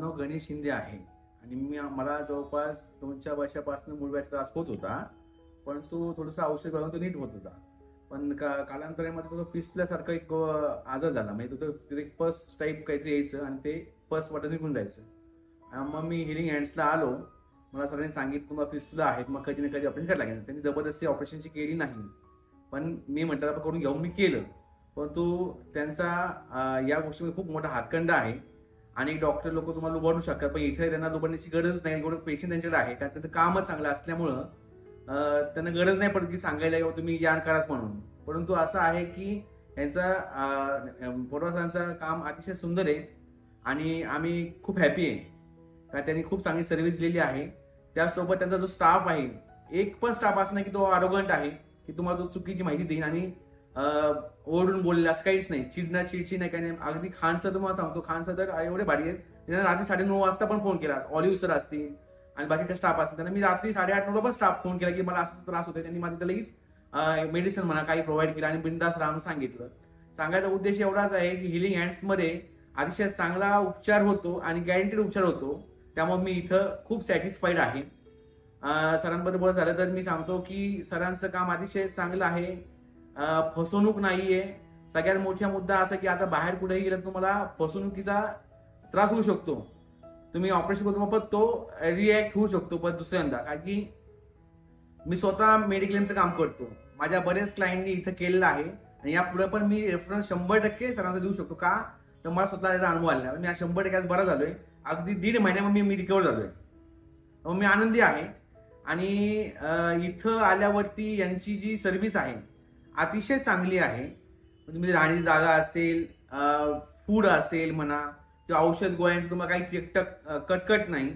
नाव गणेश शिंदे आहे आणि मला जवळपास 2-4 वर्षापासून मूळव्याधीचा त्रास होत होता, परंतु थोडंसं औषध घेऊन तो नीट होत होता. पण कालांतरामध्ये तो फिसल्यासारखा एक आजार झाला. म्हणजे तो एक पस टाईप काहीतरी यायचं आणि ते पस वाटत निघून जायचं. मग मी हिलिंग हँड्सला आलो. मला सरांनी सांगितलं तुम्हाला फिस्टुला आहेत, मग कधी ना कधी ऑपरेशन करायला लागेल. त्यांनी जबरदस्ती ऑपरेशनची केली नाही, पण मी म्हटलं आपण करून घेऊन मी केलं. परंतु त्यांचा या गोष्टीमध्ये खूप मोठा हातखंडा आहे. आणि डॉक्टर लोक तुम्हाला लुबाडू शकतात, पण इथे त्यांना लुबाडण्याची गरज नाही. एवढं पेशंट त्यांच्याकडे आहे, कारण त्यांचं कामच चांगलं असल्यामुळं त्यांना गरज नाही पडत की सांगायला तुम्ही या कराच म्हणून. परंतु असं आहे की यांचा पोटवासांचं काम अतिशय सुंदर आहे आणि आम्ही खूप हॅपी आहे कारण त्यांनी खूप चांगली सर्व्हिस दिलेली आहे. त्यासोबत त्यांचा जो स्टाफ आहे, एक पण स्टाफ असं नाही की तो आरोगंट आहे की तुम्हाला तो चुकीची माहिती देईल आणि ओरडून बोलले असं काहीच नाही. चिडची नाही, काही नाही. अगदी खान सर तुम्हाला सांगतो, खान सर तर एवढे भारी आहेत. त्यांना रात्री 9:30 वाजता पण फोन केला. ऑलिव्ह सर असतील आणि बाकीचा स्टाफ असतील, त्यांना मी रात्री 8:30-9 पण स्टाफ फोन केला की मला असा त्रास होतोय. त्यांनी मला लगेच मेडिसिन म्हणा काही प्रोव्हाइड केलं आणि बिंदास राहून सांगितलं. सांगायचा उद्देश एवढाच आहे की हिलिंग हँड्स मध्ये अतिशय चांगला उपचार होतो आणि गॅरंटीड उपचार होतो. त्यामुळे मी इथं खूप सॅटिस्फाईड आहे. सरांबद्दल बोलायचं झालं तर मी सांगतो की सरांचं काम अतिशय चांगलं आहे. फसवणूक नाहीये. सगळ्यात मोठा मुद्दा असा की आता बाहेर कुठेही गेलं तुम्हाला फसवणुकीचा त्रास होऊ शकतो. तुम्ही ऑपरेशन करतो पण तो रिॲक्ट होऊ शकतो पण दुसऱ्यांदा. कारण की मी स्वतः मेडिक्लेमचं काम करतो. माझ्या बरेच क्लायंटनी इथं केलेलं आहे आणि यापुढे पण मी रेफरन्स 100% सरांना देऊ शकतो. का तर मला स्वतः त्याचा अनुभव आलेला आहे. मी 100% बरा झालोय. अगदी 1.5 महिन्यामध्ये मी रिकवर झालोय. मी आनंदी आहे. आणि इथं आल्यावरती यांची जी सर्व्हिस आहे अतिशय चांगली आहे. म्हणजे राहण्याची जागा असेल, फूड असेल म्हणा किंवा औषध गोळ्यांचं तुम्हाला काही कटकट नाही.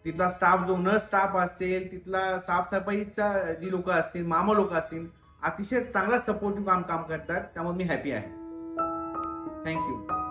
तिथला स्टाफ जो नर्स स्टाफ असेल, तिथला साफसफाईचा जी लोक असतील, मामा लोक असतील, अतिशय चांगला सपोर्टिव्ह काम करतात. त्यामुळे मी हॅपी आहे. थँक्यू.